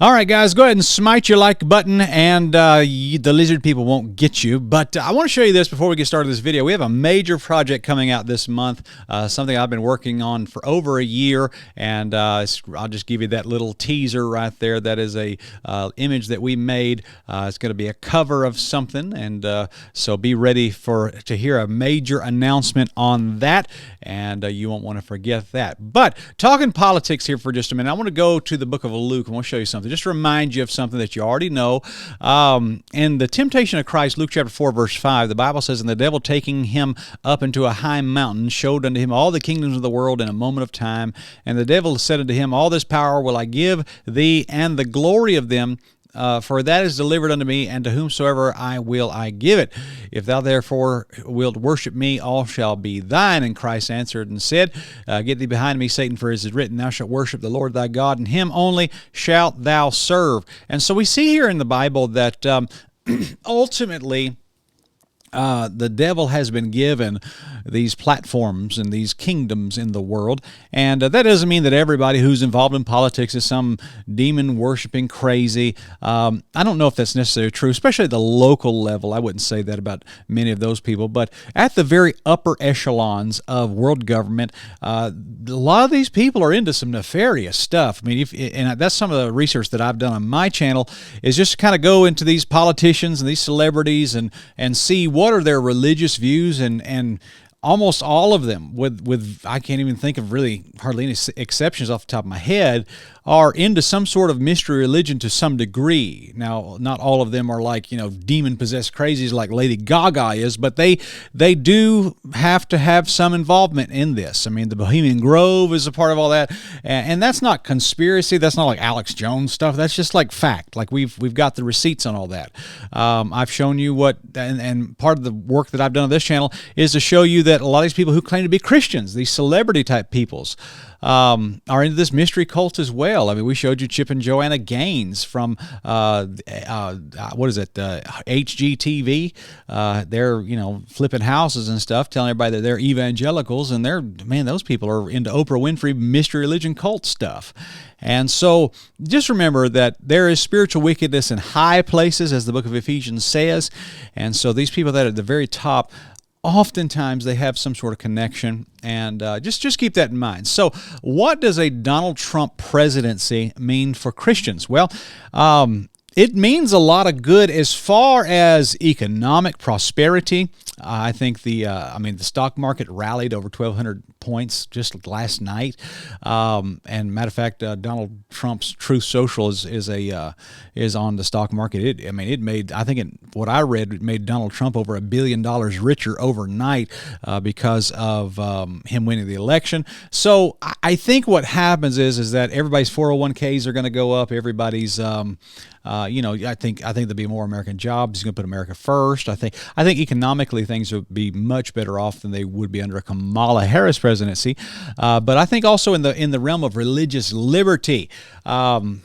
All right, guys, go ahead and smite your like button, and the lizard people won't get you. But I want to show you this before we get started with this video. We have a major project coming out this month, something I've been working on for over a year, and I'll just give you that little teaser right there. That is a image that we made. It's going to be a cover of something, and so be ready to hear a major announcement on that, and you won't want to forget that. But talking politics here for just a minute, I want to go to the book of Luke. I want to show you something. Just to remind you of something that you already know. In the temptation of Christ, Luke chapter 4, verse 5, the Bible says, "And the devil taking him up into a high mountain showed unto him all the kingdoms of the world in a moment of time. And the devil said unto him, All this power will I give thee, and the glory of them, for that is delivered unto me, and to whomsoever I will I give it. If thou therefore wilt worship me, all shall be thine. And Christ answered and said, Get thee behind me, Satan, for it is written, Thou shalt worship the Lord thy God, and him only shalt thou serve." And so we see here in the Bible that ultimately the devil has been given these platforms and these kingdoms in the world, and that doesn't mean that everybody who's involved in politics is some demon-worshiping crazy. I don't know if that's necessarily true, especially at the local level. I wouldn't say that about many of those people, but at the very upper echelons of world government, a lot of these people are into some nefarious stuff. I mean, and that's some of the research that I've done on my channel, is just to kind of go into these politicians and these celebrities and see what are their religious views, and almost all of them, with I can't even think of really hardly any exceptions off the top of my head, are into some sort of mystery religion to some degree. Now, not all of them are like, demon-possessed crazies like Lady Gaga is, but they do have to have some involvement in this. I mean, the Bohemian Grove is a part of all that, and that's not conspiracy. That's not like Alex Jones stuff. That's just like fact. Like we've got the receipts on all that. I've shown you what, and part of the work that I've done on this channel is to show you that a lot of these people who claim to be Christians, these celebrity-type peoples, are into this mystery cult as well. I mean, we showed you Chip and Joanna Gaines from HGTV. They're flipping houses and stuff, telling everybody that they're evangelicals, and those people are into Oprah Winfrey mystery religion cult stuff. And so just remember that there is spiritual wickedness in high places, as the book of Ephesians says. And so these people that are at the very top, oftentimes they have some sort of connection, and just keep that in mind. So what does a Donald Trump presidency mean for Christians? Well, it means a lot of good as far as economic prosperity. I think the stock market rallied over 1,200 points just last night. And matter of fact, Donald Trump's Truth Social is on the stock market. It made it made Donald Trump over $1 billion richer overnight because of him winning the election. So I think what happens is that everybody's 401ks are going to go up. Everybody's I think there'll be more American jobs. He's going to put America first. I think economically things would be much better off than they would be under a Kamala Harris presidency. But I think also in the realm of religious liberty, I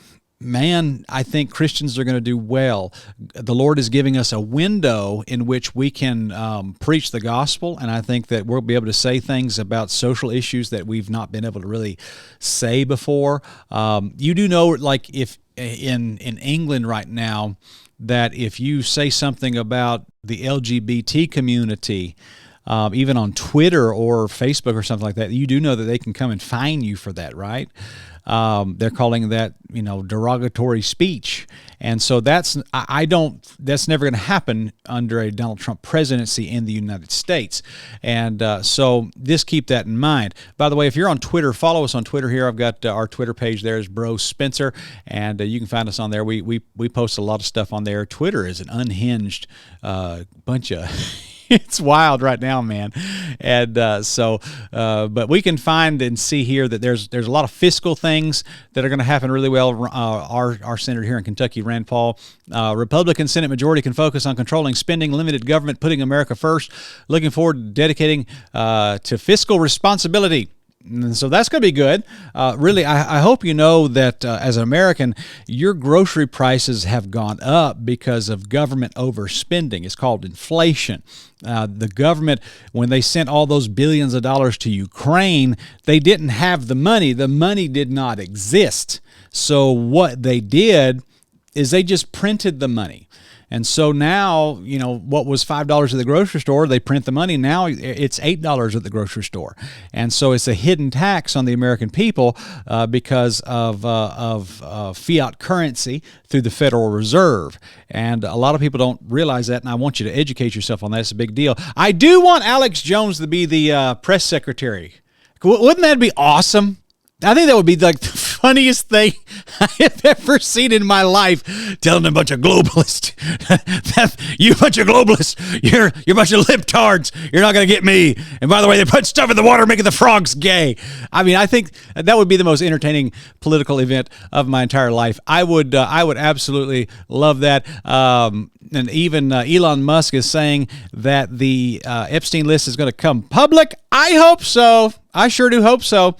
think Christians are going to do well. The Lord is giving us a window in which we can preach the gospel, and I think that we'll be able to say things about social issues that we've not been able to really say before. You do know, like if in England right now, that if you say something about the LGBT community, even on Twitter or Facebook or something like that, you do know that they can come and fine you for that, right? They're calling that, derogatory speech. And so that's never going to happen under a Donald Trump presidency in the United States. And so just keep that in mind. By the way, if you're on Twitter, follow us on Twitter here. I've got our Twitter page there is Bro Spencer, and you can find us on there. We post a lot of stuff on there. Twitter is an unhinged bunch of... It's wild right now, man. And but we can find and see here that there's a lot of fiscal things that are going to happen really well. Our senator here in Kentucky, Rand Paul, Republican Senate majority can focus on controlling spending, limited government, putting America first. Looking forward to dedicating to fiscal responsibility. And so that's going to be good. Really, I hope you know that as an American, your grocery prices have gone up because of government overspending. It's called inflation. The government, when they sent all those billions of dollars to Ukraine, they didn't have the money. The money did not exist. So what they did is they just printed the money. And so now, what was $5 at the grocery store, they print the money. Now it's $8 at the grocery store. And so it's a hidden tax on the American people because of fiat currency through the Federal Reserve. And a lot of people don't realize that, and I want you to educate yourself on that. It's a big deal. I do want Alex Jones to be the press secretary. Wouldn't that be awesome? I think that would be like the funniest thing I've ever seen in my life, telling a bunch of globalists, you bunch of globalists, you're a bunch of libtards, you're not going to get me. And by the way, they put stuff in the water making the frogs gay. I mean, I think that would be the most entertaining political event of my entire life. I would absolutely love that. And even Elon Musk is saying that the Epstein list is going to come public. I hope so. I sure do hope so.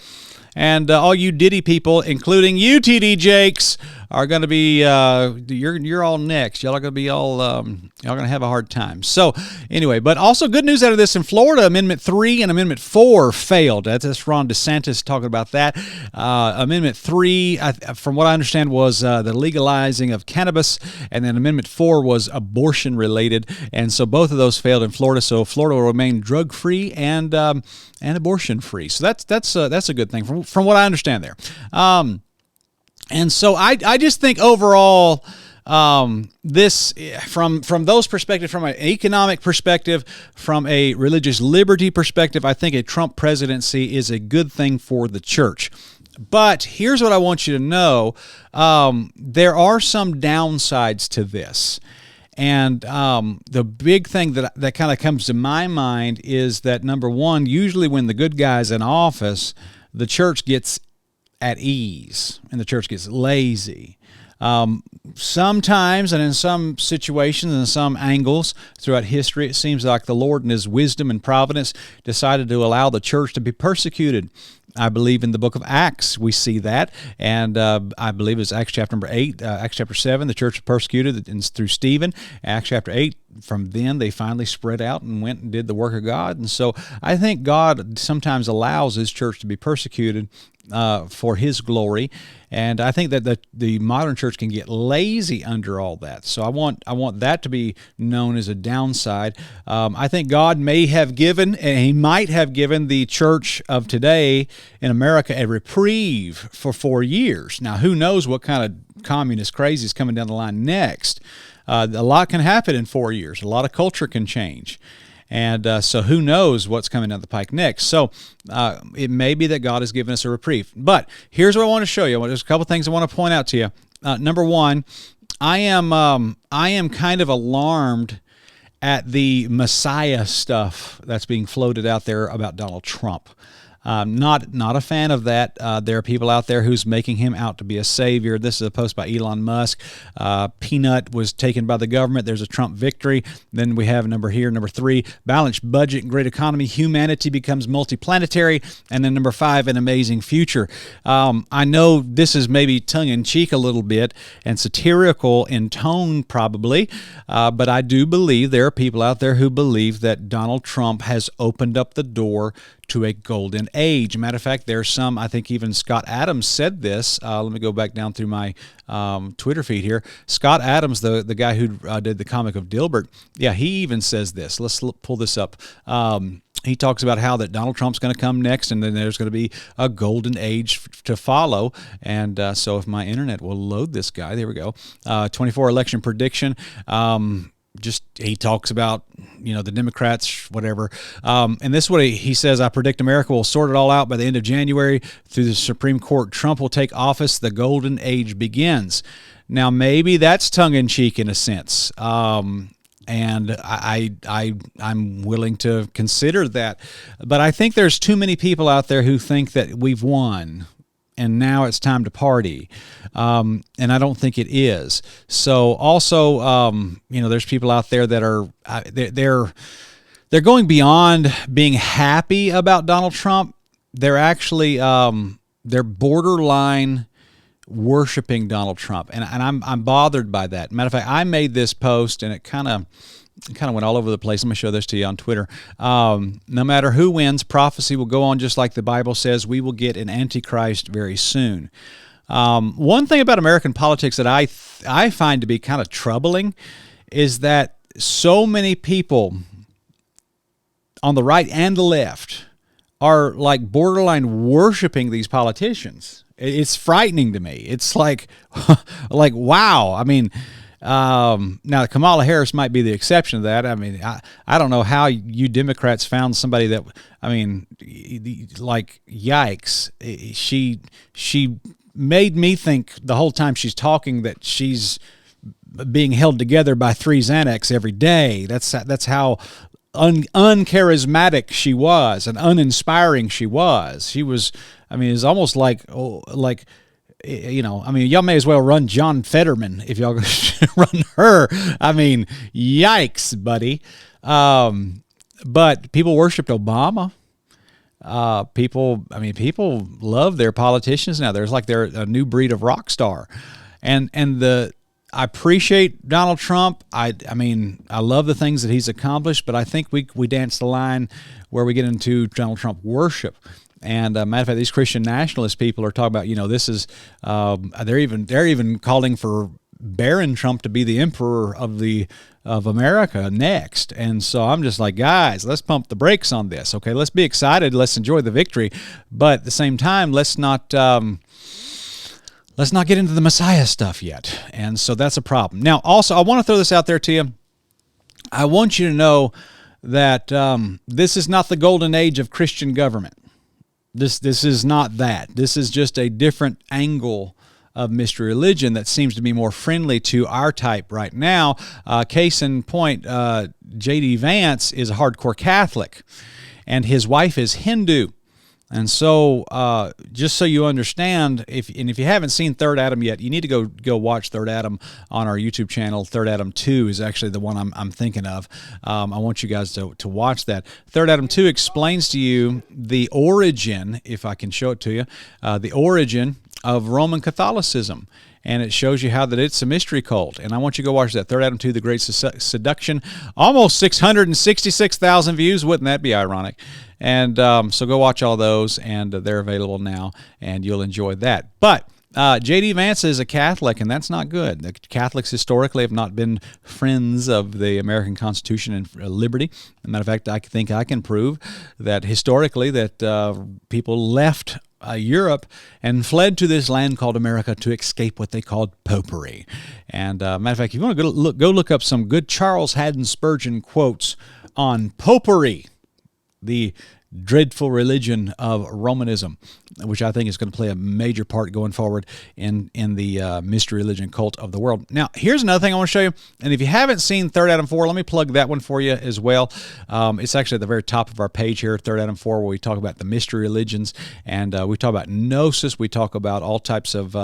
And all you Diddy people, including you, TD Jakes, are going to be, you're all next. Y'all are going to be all, y'all going to have a hard time. So anyway, but also good news out of this in Florida, Amendment 3 and Amendment 4 failed. That's Ron DeSantis talking about that. Amendment 3, from what I understand, was the legalizing of cannabis, and then Amendment 4 was abortion related. And so both of those failed in Florida. So Florida will remain drug-free and abortion-free. So that's a good thing from what I understand there. And so I just think overall, this from those perspectives, from an economic perspective, from a religious liberty perspective, I think a Trump presidency is a good thing for the church. But here's what I want you to know. There are some downsides to this. And the big thing that kind of comes to my mind is that, number one, usually when the good guy's in office, the church gets at ease and the church gets lazy. Sometimes, and in some situations and some angles throughout history, it seems like the Lord in His wisdom and providence decided to allow the church to be persecuted. I believe in the book of Acts we see that, and I believe it's Acts chapter number 8, Acts chapter 7, the church was persecuted through Stephen. Acts chapter 8, from then they finally spread out and went and did the work of God. And so I think God sometimes allows His church to be persecuted for His glory, and I think that the modern church can get lazy under all that. So I want that to be known as a downside. I think God may have given, and He might have given the church of today in America a reprieve for 4 years. Now, who knows what kind of communist crazy is coming down the line next? A lot can happen in 4 years. A lot of culture can change. And so who knows what's coming down the pike next. So it may be that God has given us a reprieve. But here's what I want to show you. There's a couple things I want to point out to you. Number one, I am kind of alarmed at the Messiah stuff that's being floated out there about Donald Trump. Not a fan of that. There are people out there who's making him out to be a savior. This is a post by Elon Musk. Peanut was taken by the government. There's a Trump victory. Then we have number 3, balanced budget and great economy. Humanity becomes multiplanetary. And then number 5, an amazing future. I know this is maybe tongue-in-cheek a little bit and satirical in tone probably, but I do believe there are people out there who believe that Donald Trump has opened up the door to a golden age. Matter of fact, there's some, I think even Scott Adams said this. Let me go back down through my Twitter feed here. Scott Adams, the guy who did the comic of Dilbert, yeah, he even says this. Let's pull this up. He talks about how that Donald Trump's going to come next, and then there's going to be a golden age to follow. And so if my internet will load this guy, there we go. 24 election prediction. He talks about, the Democrats, whatever. And this is what he says: I predict America will sort it all out by the end of January. Through the Supreme Court, Trump will take office. The golden age begins. Now, maybe that's tongue-in-cheek in a sense. And I'm willing to consider that. But I think there's too many people out there who think that we've won and now it's time to party. And I don't think it is. So also, there's people out there that are, they're going beyond being happy about Donald Trump. They're actually, they're borderline worshiping Donald Trump. And I'm bothered by that. Matter of fact, I made this post and it kind of went all over the place. Let me show this to you on Twitter. No matter who wins, prophecy will go on just like the Bible says. We will get an Antichrist very soon. One thing about American politics that I find to be kind of troubling is that so many people on the right and the left are like borderline worshiping these politicians. It's frightening to me. It's like, like, wow. I mean, now Kamala Harris might be the exception to that. I mean, I don't know how you Democrats found somebody that, I mean, like, yikes. She made me think the whole time she's talking that she's being held together by 3 Xanax every day. That's how uncharismatic she was and uninspiring she was. She was, I mean, it's almost like, you know, I mean, y'all may as well run John Fetterman if y'all run her. I mean, yikes, buddy. But people worshipped Obama. People love their politicians now. There's like they're a new breed of rock star. I appreciate Donald Trump. I mean, I love the things that he's accomplished, but I think we dance the line where we get into Donald Trump worship. And matter of fact, these Christian nationalist people are talking about, you know, this is they're even calling for Baron Trump to be the emperor of America next. And so I'm just like, guys, let's pump the brakes on this. Okay, let's be excited, let's enjoy the victory, but at the same time, let's not get into the Messiah stuff yet. And so that's a problem. Now, also, I want to throw this out there to you. I want you to know that this is not the golden age of Christian government. This is not that. This is just a different angle of mystery religion that seems to be more friendly to our type right now. Case in point, J.D. Vance is a hardcore Catholic, and his wife is Hindu. And so, just so you understand, if you haven't seen Third Adam yet, you need to go watch Third Adam on our YouTube channel. Third Adam 2 is actually the one I'm thinking of. I want you guys to watch that. Third Adam 2 explains to you the origin, if I can show it to you, the origin of Roman Catholicism. And it shows you how that it's a mystery cult. And I want you to go watch that. Third Adam 2, The Great Seduction. Almost 666,000 views. Wouldn't that be ironic? And so go watch all those, and they're available now, and you'll enjoy that. But J.D. Vance is a Catholic, and that's not good. The Catholics historically have not been friends of the American Constitution and liberty. As a matter of fact, I think I can prove that historically that people left Europe and fled to this land called America to escape what they called popery. And matter of fact, if you want to go look up some good Charles Haddon Spurgeon quotes on popery, the dreadful religion of Romanism, which I think is going to play a major part going forward in the mystery religion cult of the world. Now, here's another thing I want to show you. And if you haven't seen Third Adam 4, let me plug that one for you as well. It's actually at the very top of our page here, Third Adam 4, where we talk about the mystery religions, and we talk about gnosis. We talk about all types of,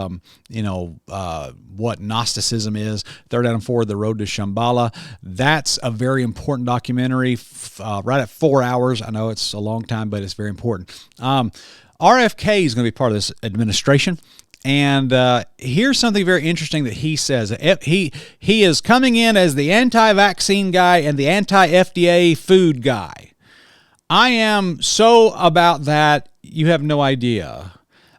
what Gnosticism is. Third Adam 4, The Road to Shambhala. That's a very important documentary, right at 4 hours. I know it's a long time, but it's very important. RFK is going to be part of this administration, and here's something very interesting that he says. He is coming in as the anti-vaccine guy and the anti-FDA food guy. I am so about that, you have no idea.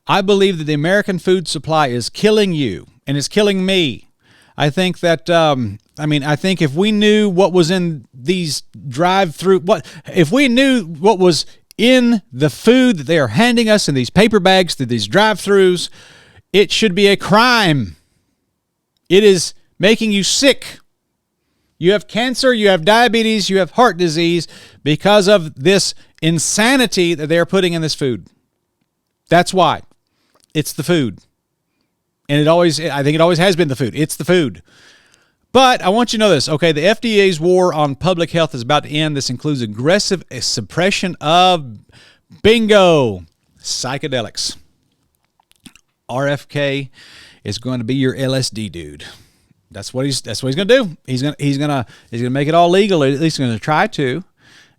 I believe that the American food supply is killing you, and it's killing me. I think that, I think if we knew what was in these if we knew what was in the food that they are handing us in these paper bags through these drive-thrus, it should be a crime. It is making you sick. You have cancer, you have diabetes, you have heart disease because of this insanity that they are putting in this food. That's why. It's the food. And I think it always has been the food. It's the food. But I want you to know this, okay? The FDA's war on public health is about to end. This includes aggressive suppression of, bingo, psychedelics. RFK is going to be your LSD dude. That's what he's going to do. He's going to make it all legal. At least he's going to try to.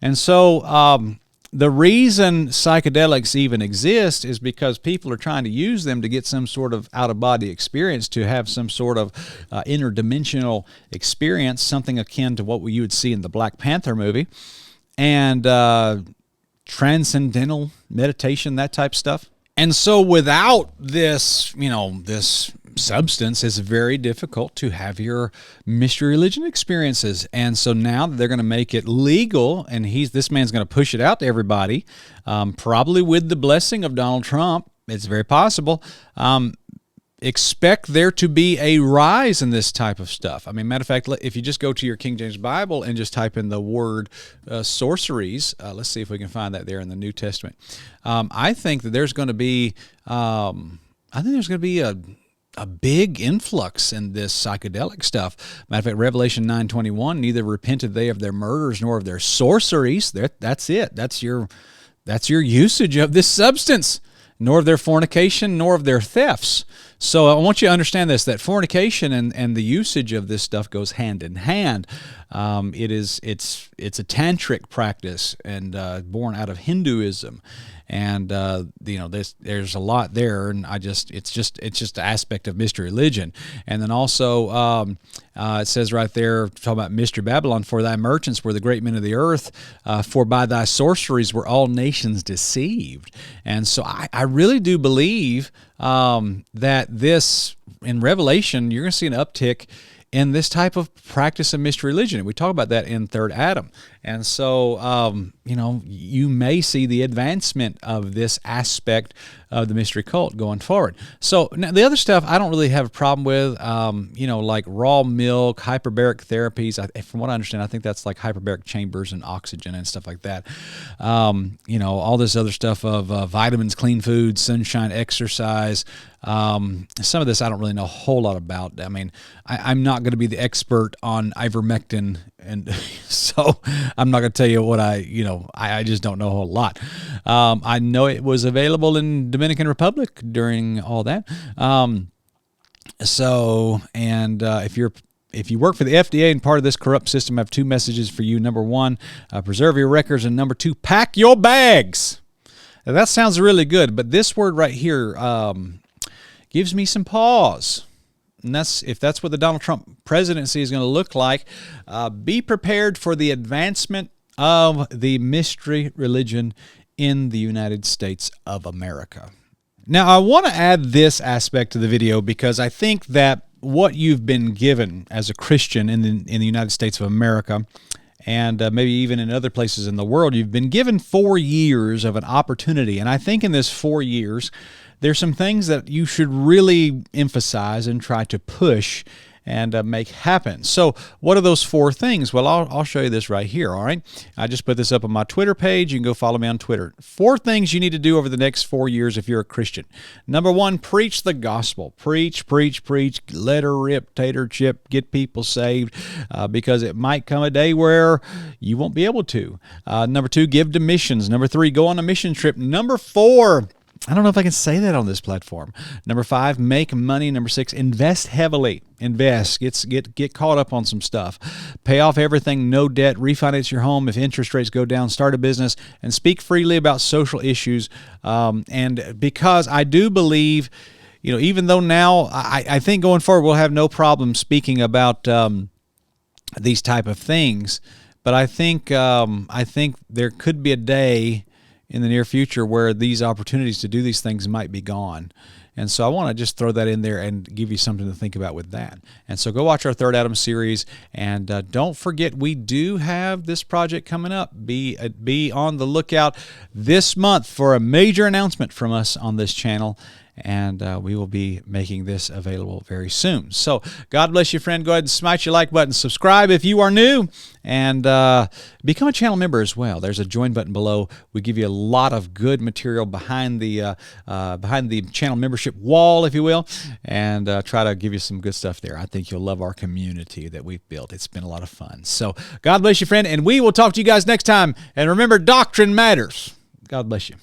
And so the reason psychedelics even exist is because people are trying to use them to get some sort of out-of-body experience, to have some sort of interdimensional experience, something akin to what you would see in the Black Panther movie, and transcendental meditation, that type stuff. And so without this, this substance, it's very difficult to have your mystery religion experiences. And so now that they're going to make it legal, and this man's going to push it out to everybody, probably with the blessing of Donald Trump, it's very possible. Expect there to be a rise in this type of stuff. I mean, matter of fact, if you just go to your King James Bible and just type in the word sorceries, let's see if we can find that there in the New Testament. I think that there's going to be, a big influx in this psychedelic stuff. Matter of fact, Revelation 9:21, neither repented they of their murders nor of their sorceries. That's it. That's your usage of this substance. Nor of their fornication, nor of their thefts. So I want you to understand this, that fornication and the usage of this stuff goes hand in hand. It's a tantric practice and born out of Hinduism. And there's a lot there, and it's just an aspect of mystery religion. And then also it says right there, talking about mystery Babylon, for thy merchants were the great men of the earth, for by thy sorceries were all nations deceived. And so I really do believe that this, in Revelation, you're going to see an uptick in this type of practice of mystery religion. We talk about that in Third Adam. And so, you may see the advancement of this aspect of the mystery cult going forward. So now the other stuff I don't really have a problem with, like raw milk, hyperbaric therapies. From what I understand, I think that's like hyperbaric chambers and oxygen and stuff like that. All this other stuff of vitamins, clean food, sunshine, exercise. Some of this I don't really know a whole lot about. I mean, I'm not going to be the expert on ivermectin, and so I'm not going to tell you what I just don't know a whole lot. I know it was available in Dominican Republic during all that. If you work for the FDA and part of this corrupt system, I have two messages for you. Number one, preserve your records, and number two, pack your bags. Now, that sounds really good, but this word right here gives me some pause. And if that's what the Donald Trump presidency is going to look like, be prepared for the advancement of the mystery religion in the United States of America. Now, I want to add this aspect to the video because I think that what you've been given as a Christian in the United States of America, and maybe even in other places in the world, you've been given 4 years of an opportunity. And I think in this 4 years, there's some things that you should really emphasize and try to push and make happen. So what are those 4 things? Well, I'll show you this right here, all right? I just put this up on my Twitter page. You can go follow me on Twitter. 4 things you need to do over the next 4 years if you're a Christian. Number 1, preach the gospel. Preach, let her rip, tater chip, get people saved, because it might come a day where you won't be able to. Number 2, give to missions. Number 3, go on a mission trip. Number 4, I don't know if I can say that on this platform. Number 5, make money. Number 6, invest heavily. Invest. Get caught up on some stuff. Pay off everything, no debt. Refinance your home if interest rates go down. Start a business and speak freely about social issues. And because I do believe, even though now I think going forward we'll have no problem speaking about these type of things, but I think there could be a day in the near future where these opportunities to do these things might be gone. And so I want to just throw that in there and give you something to think about with that. And so go watch our Third Adam series, and don't forget we do have this project coming up. Be on the lookout this month for a major announcement from us on this channel, and we will be making this available very soon. So God bless you, friend. Go ahead and smash your like button. Subscribe if you are new, and become a channel member as well. There's a join button below. We give you a lot of good material behind the channel membership wall, if you will, and try to give you some good stuff there. I think you'll love our community that we've built. It's been a lot of fun. So God bless you, friend, and we will talk to you guys next time. And remember, doctrine matters. God bless you.